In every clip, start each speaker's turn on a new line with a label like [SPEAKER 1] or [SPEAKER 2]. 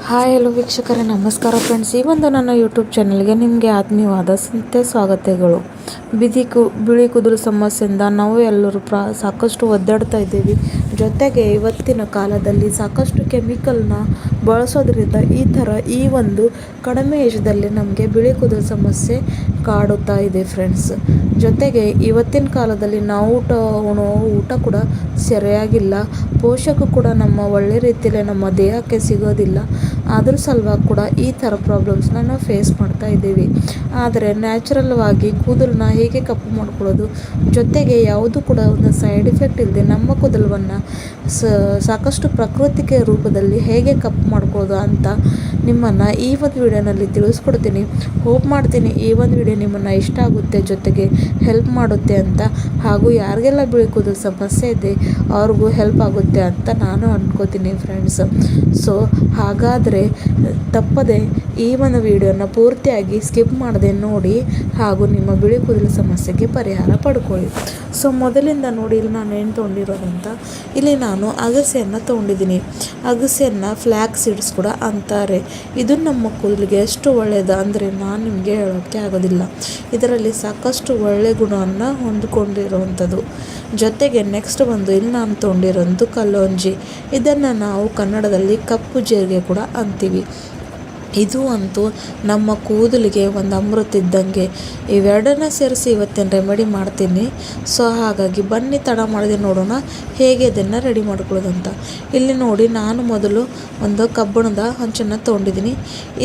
[SPEAKER 1] Hi hello ವೀಕ್ಷಕರೇ, ನಮಸ್ಕಾರ friends. ಈ ಒಂದು ನನ್ನ ಯೂಟ್ಯೂಬ್ ಚಾನಲ್ಗೆ ನಿಮಗೆ ಆತ್ಮೀಯವಾದ ಸ್ವಾಗತಗಳು. ಬಿಳಿ ಕೂದಲು ಸಮಸ್ಯೆಯಿಂದ ನಾವು ಎಲ್ಲರೂ ಸಾಕಷ್ಟು ಒದ್ದಾಡ್ತಾ ಇದ್ದೀವಿ. ಜೊತೆಗೆ ಇವತ್ತಿನ ಕಾಲದಲ್ಲಿ ಸಾಕಷ್ಟು ಕೆಮಿಕಲ್ನ ಬಳಸೋದ್ರಿಂದ ಈ ಒಂದು ಕಡಿಮೆ ಏಜ್ದಲ್ಲಿ ನಮಗೆ ಬಿಳಿ ಕೂದಲು ಸಮಸ್ಯೆ ಕಾಡುತ್ತಾ ಇದೆ ಫ್ರೆಂಡ್ಸ್. ಜೊತೆಗೆ ಇವತ್ತಿನ ಕಾಲದಲ್ಲಿ ನಾವು ಊಟ ಕೂಡ ಸರಿಯಾಗಿಲ್ಲ, ಪೋಷಕ ಕೂಡ ನಮ್ಮ ಒಳ್ಳೆ ರೀತಿಯಲ್ಲಿ ನಮ್ಮ ದೇಹಕ್ಕೆ ಸಿಗೋದಿಲ್ಲ. ಅದ್ರ ಸಲುವಾಗಿ ಕೂಡ ಈ ಥರ ಪ್ರಾಬ್ಲಮ್ಸ್ನ ನಾವು ಫೇಸ್ ಮಾಡ್ತಾ ಇದ್ದೀವಿ. ಆದರೆ ನ್ಯಾಚುರಲ್ವಾಗಿ ಕೂದಲನ್ನ ಹೇಗೆ ಕಪ್ಪು ಮಾಡ್ಕೊಳ್ಳೋದು, ಜೊತೆಗೆ ಯಾವುದು ಕೂಡ ಒಂದು ಸೈಡ್ ಎಫೆಕ್ಟ್ ಇಲ್ಲದೆ ನಮ್ಮ ಕೂದಲನ್ನು ಸಾಕಷ್ಟು ಪ್ರಾಕೃತಿಕ ರೂಪದಲ್ಲಿ ಹೇಗೆ ಕಪ್ಪು ಮಾಡ್ಕೊಳ್ಳೋದು ಅಂತ ನಿಮ್ಮನ್ನು ಈ ಒಂದು ವಿಡಿಯೋನಲ್ಲಿ ತಿಳಿಸ್ಕೊಡ್ತೀನಿ. ಹೋಪ್ ಮಾಡ್ತೀನಿ ಈ ಒಂದು ವಿಡಿಯೋ ನಿಮ್ಮನ್ನು ಇಷ್ಟ ಆಗುತ್ತೆ, ಜೊತೆಗೆ ಹೆಲ್ಪ್ ಮಾಡುತ್ತೆ ಅಂತ, ಹಾಗೂ ಯಾರಿಗೆಲ್ಲ ಬಿಳಿ ಕೂದಲು ಸಮಸ್ಯೆ ಇದೆ ಅವ್ರಿಗೂ ಹೆಲ್ಪ್ ಆಗುತ್ತೆ ಅಂತ ನಾನು ಅನ್ಕೋತೀನಿ ಫ್ರೆಂಡ್ಸ್. ಸೊ ಹಾಗಾದರೆ ತಪ್ಪದೆ ಈ ಒಂದು ವಿಡಿಯೋನ ಪೂರ್ತಿಯಾಗಿ ಸ್ಕಿಪ್ ಮಾಡದೆ ನೋಡಿ, ಹಾಗೂ ನಿಮ್ಮ ಬಿಳಿ ಕೂದಲು ಸಮಸ್ಯೆಗೆ ಪರಿಹಾರ ಪಡ್ಕೊಳ್ಳಿ. ಸೊ ಮೊದಲಿಂದ ನೋಡಿ, ಇಲ್ಲಿ ನಾನು ಏನು ತೊಗೊಂಡಿರೋದಂತ, ಇಲ್ಲಿ ನಾನು ಅಗಸೆಯನ್ನು ತೊಗೊಂಡಿದ್ದೀನಿ. ಅಗಸೆಯನ್ನು ಫ್ಲ್ಯಾಕ್ಸ್ ಸೀಡ್ಸ್ ಕೂಡ ಅಂತಾರೆ. ಇದು ನಮ್ಮ ಕೂದಲಿಗೆ ಎಷ್ಟು ಒಳ್ಳೆಯದು ಅಂದರೆ ನಾನು ನಿಮಗೆ ಹೇಳೋಕ್ಕೆ ಆಗೋದಿಲ್ಲ. ಇದರಲ್ಲಿ ಸಾಕಷ್ಟು ಒಳ್ಳೆ ಗುಣವನ್ನು ಹೊಂದಿಕೊಂಡಿರುವಂಥದ್ದು. ಜೊತೆಗೆ ನೆಕ್ಸ್ಟ್ ಬಂದು ಇಲ್ಲಿ ನಾನು ತೊಗೊಂಡಿರೋದು ಕಲ್ಲೊಂಜಿ. ಇದನ್ನು ನಾವು ಕನ್ನಡದಲ್ಲಿ ಕಪ್ಪು ಜೀರಿಗೆ ಕೂಡ ಅಂತೀವಿ. ಇದು ಅಂತೂ ನಮ್ಮ ಕೂದಲಿಗೆ ಒಂದು ಅಮೃತ ಇದ್ದಂಗೆ. ಇವೆರಡನ್ನ ಸೇರಿಸಿ ಇವತ್ತಿನ ರೆಮಿಡಿ ಮಾಡ್ತೀನಿ. ಸೊ ಹಾಗಾಗಿ ಬನ್ನಿ ತಡ ಮಾಡದೆ ನೋಡೋಣ ಹೇಗೆ ಇದನ್ನು ರೆಡಿ ಮಾಡ್ಕೊಳ್ಳೋದಂತ. ಇಲ್ಲಿ ನೋಡಿ, ನಾನು ಮೊದಲು ಒಂದು ಕಬ್ಬಣದ ಹಂಚನ್ನು ತೊಗೊಂಡಿದ್ದೀನಿ.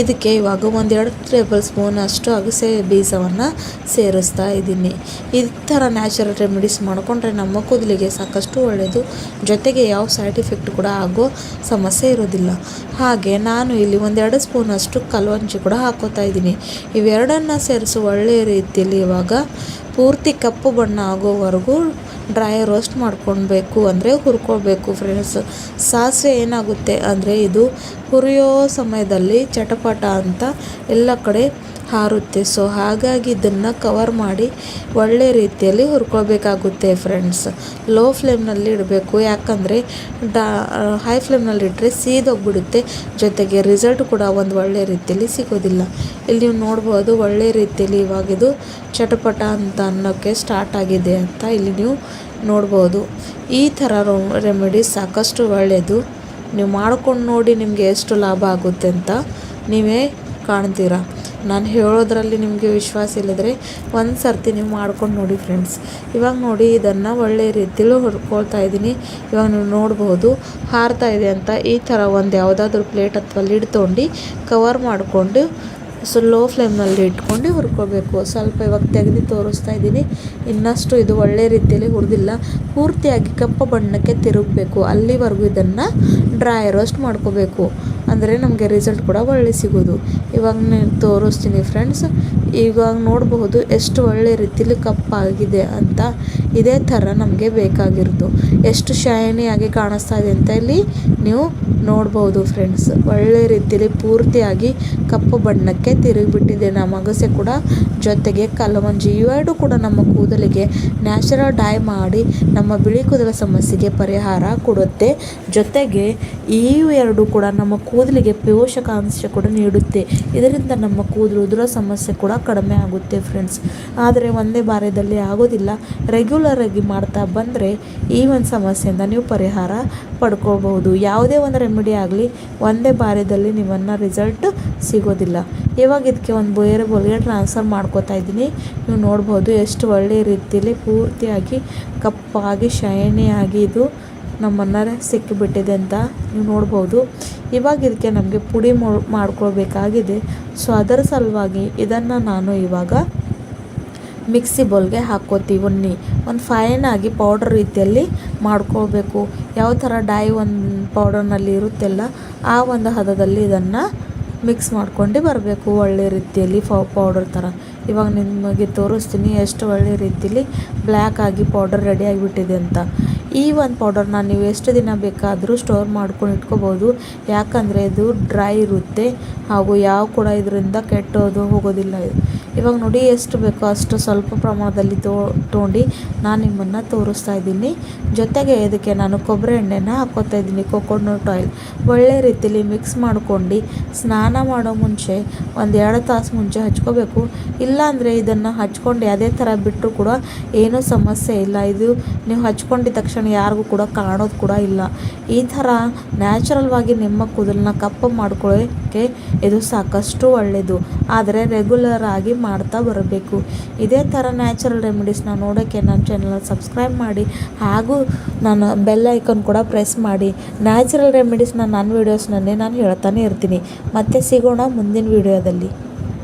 [SPEAKER 1] ಇದಕ್ಕೆ ಇವಾಗ 1-2 ಟೇಬಲ್ ಸ್ಪೂನ್ ಅಷ್ಟು ಅಗಸೆ ಬೀಜವನ್ನು ಸೇರಿಸ್ತಾ ಇದ್ದೀನಿ. ಈ ಥರ ನ್ಯಾಚುರಲ್ ರೆಮಿಡೀಸ್ ಮಾಡಿಕೊಂಡ್ರೆ ನಮ್ಮ ಕೂದಲಿಗೆ ಸಾಕಷ್ಟು ಒಳ್ಳೆಯದು. ಜೊತೆಗೆ ಯಾವ ಸೈಡ್ ಎಫೆಕ್ಟ್ ಕೂಡ ಆಗೋ ಸಮಸ್ಯೆ ಇರೋದಿಲ್ಲ. ಹಾಗೆ ನಾನು ಇಲ್ಲಿ 1-2 ಸ್ಪೂನ್ ಅಷ್ಟು ಕಲ್ವಂಜಿ ಕೂಡ ಹಾಕೋತಾ ಇದ್ದೀನಿ. ಇವೆರಡನ್ನು ಸೇರಿಸಿ ಒಳ್ಳೆಯ ರೀತಿಯಲ್ಲಿ ಇವಾಗ ಪೂರ್ತಿ ಕಪ್ಪು ಬಣ್ಣ ಆಗೋವರೆಗೂ ಡ್ರೈ ರೋಸ್ಟ್ ಮಾಡ್ಕೊಳ್ಬೇಕು, ಅಂದರೆ ಹುರ್ಕೊಳ್ಬೇಕು ಫ್ರೆಂಡ್ಸ್. ಸಾಸಿವೆ ಏನಾಗುತ್ತೆ ಅಂದರೆ ಇದು ಹುರಿಯೋ ಸಮಯದಲ್ಲಿ ಚಟಪಟ ಅಂತ ಎಲ್ಲ ಕಡೆ ಹಾರುತ್ತೆ. ಸೊ ಹಾಗಾಗಿ ಇದನ್ನು ಕವರ್ ಮಾಡಿ ಒಳ್ಳೆ ರೀತಿಯಲ್ಲಿ ಹುರ್ಕೊಳ್ಬೇಕಾಗುತ್ತೆ ಫ್ರೆಂಡ್ಸ್. ಲೋ ಫ್ಲೇಮ್ನಲ್ಲಿ ಇಡಬೇಕು, ಯಾಕಂದರೆ ಹೈ ಫ್ಲೇಮ್ನಲ್ಲಿ ಇಟ್ಟರೆ ಸೀದೋಗ್ಬಿಡುತ್ತೆ. ಜೊತೆಗೆ ರಿಸಲ್ಟ್ ಕೂಡ ಒಂದು ಒಳ್ಳೆ ರೀತಿಯಲ್ಲಿ ಸಿಗೋದಿಲ್ಲ. ಇಲ್ಲಿ ನೀವು ನೋಡ್ಬೋದು ಒಳ್ಳೆ ರೀತಿಯಲ್ಲಿ ಇವಾಗಿದು ಚಟಪಟ ಅಂತ ಅನ್ನೋಕ್ಕೆ ಸ್ಟಾರ್ಟ್ ಆಗಿದೆ ಅಂತ ಇಲ್ಲಿ ನೀವು ನೋಡ್ಬೋದು. ಈ ಥರ ರೆಮಿಡೀಸ್ ಸಾಕಷ್ಟು ಒಳ್ಳೆಯದು. ನೀವು ಮಾಡ್ಕೊಂಡು ನೋಡಿ ನಿಮಗೆ ಎಷ್ಟು ಲಾಭ ಆಗುತ್ತೆ ಅಂತ ನೀವೇ ಕಾಣ್ತೀರಾ. ನಾನು ಹೇಳೋದ್ರಲ್ಲಿ ನಿಮಗೆ ವಿಶ್ವಾಸ ಇಲ್ಲದ್ರೆ ಒಂದು ಸರ್ತಿ ನೀವು ಮಾಡ್ಕೊಂಡು ನೋಡಿ ಫ್ರೆಂಡ್ಸ್. ಇವಾಗ ನೋಡಿ, ಇದನ್ನು ಒಳ್ಳೆ ರೀತಿಯಲ್ಲಿ ಹುರ್ಕೊಳ್ತಾ ಇದ್ದೀನಿ. ಇವಾಗ ನೀವು ನೋಡ್ಬೋದು ಹಾರ್ತಾ ಇದೆ ಅಂತ. ಈ ಥರ ಒಂದು ಯಾವುದಾದ್ರೂ ಪ್ಲೇಟ್ ಅಥವಾ ಲಿಡ್ ತೊಗೊಂಡು ಕವರ್ ಮಾಡಿಕೊಂಡು ಲೋ ಫ್ಲೇಮ್ನಲ್ಲಿ ಇಟ್ಕೊಂಡು ಹುರ್ಕೋಬೇಕು. ಸ್ವಲ್ಪ ಇವಾಗ ತೆಗೆದು ತೋರಿಸ್ತಾ ಇದ್ದೀನಿ. ಇನ್ನಷ್ಟು ಇದು ಒಳ್ಳೆ ರೀತಿಯಲ್ಲಿ ಹುರಿದಿಲ್ಲ, ಪೂರ್ತಿಯಾಗಿ ಕಪ್ಪು ಬಣ್ಣಕ್ಕೆ ತಿರುಗಬೇಕು. ಅಲ್ಲಿವರೆಗೂ ಇದನ್ನು ಡ್ರೈ ರೋಸ್ಟ್ ಮಾಡ್ಕೋಬೇಕು, ಅಂದರೆ ನಮಗೆ ರಿಸಲ್ಟ್ ಕೂಡ ಒಳ್ಳೆ ಸಿಗೋದು. ಇವಾಗ ನಾನು ತೋರಿಸ್ತೀನಿ ಫ್ರೆಂಡ್ಸ್. ಇವಾಗ ನೋಡಬಹುದು ಎಷ್ಟು ಒಳ್ಳೆ ರೀತಿಯಲ್ಲಿ ಕಪ್ಪಾಗಿದೆ ಅಂತ. ಇದೇ ಥರ ನಮಗೆ ಬೇಕಾಗಿರೋದು. ಎಷ್ಟು ಶೈನಿಯಾಗಿ ಕಾಣಿಸ್ತಾ ಇದೆ ಅಂತ ಇಲ್ಲಿ ನೀವು ನೋಡ್ಬೋದು ಫ್ರೆಂಡ್ಸ್. ಒಳ್ಳೆ ರೀತಿಯಲ್ಲಿ ಪೂರ್ತಿಯಾಗಿ ಕಪ್ಪು ಬಣ್ಣಕ್ಕೆ ತಿರುಗಿಬಿಟ್ಟಿದೆ ನಮ್ಮ ಅಗಸೆ ಕೂಡ, ಜೊತೆಗೆ ಕಲ್ಲವಂಜಿ. ಇವೆರಡು ಕೂಡ ನಮ್ಮ ಕೂದಲಿಗೆ ನ್ಯಾಚುರಲ್ ಡೈ ಮಾಡಿ ನಮ್ಮ ಬಿಳಿ ಕೂದಲ ಸಮಸ್ಯೆಗೆ ಪರಿಹಾರ ಕೊಡುತ್ತೆ. ಜೊತೆಗೆ ಈ ಎರಡು ಕೂಡ ನಮ್ಮ ಕೂದಲಿಗೆ ಪೋಷಕಾಂಶ ಕೂಡ ನೀಡುತ್ತೆ. ಇದರಿಂದ ನಮ್ಮ ಕೂದಲು ಉದುರೋ ಸಮಸ್ಯೆ ಕೂಡ ಕಡಿಮೆ ಆಗುತ್ತೆ ಫ್ರೆಂಡ್ಸ್. ಆದರೆ ಒಂದೇ ಬಾರದಲ್ಲಿ ಆಗೋದಿಲ್ಲ. ರೆಗ್ಯುಲರ್ ಆಗಿ ಮಾಡ್ತಾ ಬಂದರೆ ಈ ಒಂದು ಸಮಸ್ಯೆಯಿಂದ ನೀವು ಪರಿಹಾರ ಪಡ್ಕೋಬಹುದು. ಯಾವುದೇ ಒಂದು ರೆಮಿಡಿ ಆಗಲಿ ಒಂದೇ ಬಾರದಲ್ಲಿ ನಿಮ್ಮನ್ನು ರಿಸಲ್ಟ್ ಸಿಗೋದಿಲ್ಲ. ಇವಾಗ ಇದಕ್ಕೆ ಒಂದು ಬೇರೆ ಬೌಲ್ಗೆ ಟ್ರಾನ್ಸ್ಫರ್ ಮಾಡ್ಕೋತಾ ಇದ್ದೀನಿ. ನೀವು ನೋಡ್ಬೋದು ಎಷ್ಟು ಒಳ್ಳೆಯ ರೀತಿಯಲ್ಲಿ ಪೂರ್ತಿಯಾಗಿ ಕಪ್ಪಾಗಿ ಶೈನಿಯಾಗಿ ಇದು ನಮ್ಮನ್ನು ಸಿಕ್ಕಿಬಿಟ್ಟಿದೆ ಅಂತ ನೀವು ನೋಡ್ಬೋದು. ಇವಾಗ ಇದಕ್ಕೆ ನಮಗೆ ಪುಡಿ ಮಾಡ್ಕೊಳ್ಬೇಕಾಗಿದೆ. ಸೊ ಅದರ ಸಲುವಾಗಿ ಇದನ್ನು ನಾನು ಇವಾಗ ಮಿಕ್ಸಿ ಬೌಲ್ಗೆ ಹಾಕ್ಕೋತೀವಿ. ಒಂದು ಫೈನಾಗಿ ಪೌಡರ್ ರೀತಿಯಲ್ಲಿ ಮಾಡ್ಕೊಳ್ಬೇಕು. ಯಾವ ಥರ ಡೈ ಒಂದು ಪೌಡರ್ನಲ್ಲಿ ಇರುತ್ತೆಲ್ಲ ಆ ಒಂದು ಹದದಲ್ಲಿ ಇದನ್ನು ಮಿಕ್ಸ್ ಮಾಡ್ಕೊಂಡು ಬರಬೇಕು ಒಳ್ಳೆ ರೀತಿಯಲ್ಲಿ ಪೌಡರ್ ಥರ. ಇವಾಗ ನಿಮಗೆ ತೋರಿಸ್ತೀನಿ ಎಷ್ಟು ಒಳ್ಳೆ ರೀತಿಯಲ್ಲಿ ಬ್ಲ್ಯಾಕ್ ಆಗಿ ಪೌಡರ್ ರೆಡಿ ಆಗಿಬಿಟ್ಟಿದೆ ಅಂತ. ಈ ಒಂದು ಪೌಡರ್ನ ನೀವು ಎಷ್ಟು ದಿನ ಬೇಕಾದರೂ ಸ್ಟೋರ್ ಮಾಡ್ಕೊಂಡು ಇಟ್ಕೋಬೋದು, ಯಾಕಂದರೆ ಇದು ಡ್ರೈ ಇರುತ್ತೆ. ಹಾಗೂ ಯಾವ ಕೂಡ ಇದರಿಂದ ಕೆಟ್ಟೋದು ಹೋಗೋದಿಲ್ಲ. ಇವಾಗ ನೋಡಿ ಎಷ್ಟು ಬೇಕೋ ಅಷ್ಟು ಸ್ವಲ್ಪ ಪ್ರಮಾಣದಲ್ಲಿ ತೊಗೊಂಡು ನಾನು ನಿಮ್ಮನ್ನು ತೋರಿಸ್ತಾ ಇದ್ದೀನಿ. ಜೊತೆಗೆ ಇದಕ್ಕೆ ನಾನು ಕೊಬ್ಬರಿ ಎಣ್ಣೆನ ಹಾಕ್ಕೋತಾ ಇದ್ದೀನಿ, ಕೊಕೊನಟ್ ಆಯಿಲ್. ಒಳ್ಳೆ ರೀತಿಯಲ್ಲಿ ಮಿಕ್ಸ್ ಮಾಡ್ಕೊಂಡು ಸ್ನಾನ ಮಾಡೋ ಮುಂಚೆ 1-2 ತಾಸು ಮುಂಚೆ ಹಚ್ಕೋಬೇಕು. ಇಲ್ಲಾಂದರೆ ಇದನ್ನು ಹಚ್ಕೊಂಡು ಅದೇ ಥರ ಬಿಟ್ಟರು ಕೂಡ ಏನೂ ಸಮಸ್ಯೆ ಇಲ್ಲ. ಇದು ನೀವು ಹಚ್ಕೊಂಡಿದ್ದ ತಕ್ಷಣ ಯಾರಿಗೂ ಕೂಡ ಕಾಣೋದು ಕೂಡ ಇಲ್ಲ. ಈ ಥರ ನ್ಯಾಚುರಲ್ವಾಗಿ ನಿಮ್ಮ ಕೂದಲನ್ನ ಕಪ್ಪು ಮಾಡ್ಕೊಳ್ಳೋಕ್ಕೆ ಇದು ಸಾಕಷ್ಟು ಒಳ್ಳೆಯದು. ಆದರೆ ರೆಗ್ಯುಲರ್ ಆಗಿ ಮಾಡ್ತಾ ಬರಬೇಕು. ಇದೇ ಥರ ನ್ಯಾಚುರಲ್ ರೆಮಿಡೀಸ್ನ ನೋಡೋಕ್ಕೆ ನನ್ನ ಚಾನಲ್ನ ಸಬ್ಸ್ಕ್ರೈಬ್ ಮಾಡಿ ಹಾಗೂ ನಾನು ಬೆಲ್ ಐಕಾನ್ ಕೂಡ ಪ್ರೆಸ್ ಮಾಡಿ. ನ್ಯಾಚುರಲ್ ರೆಮಿಡೀಸ್ನ ನನ್ನ ವೀಡಿಯೋಸ್ನಲ್ಲೇ ನಾನು ಹೇಳ್ತಾನೆ ಇರ್ತೀನಿ. ಮತ್ತೆ ಸಿಗೋಣ ಮುಂದಿನ ವೀಡಿಯೋದಲ್ಲಿ.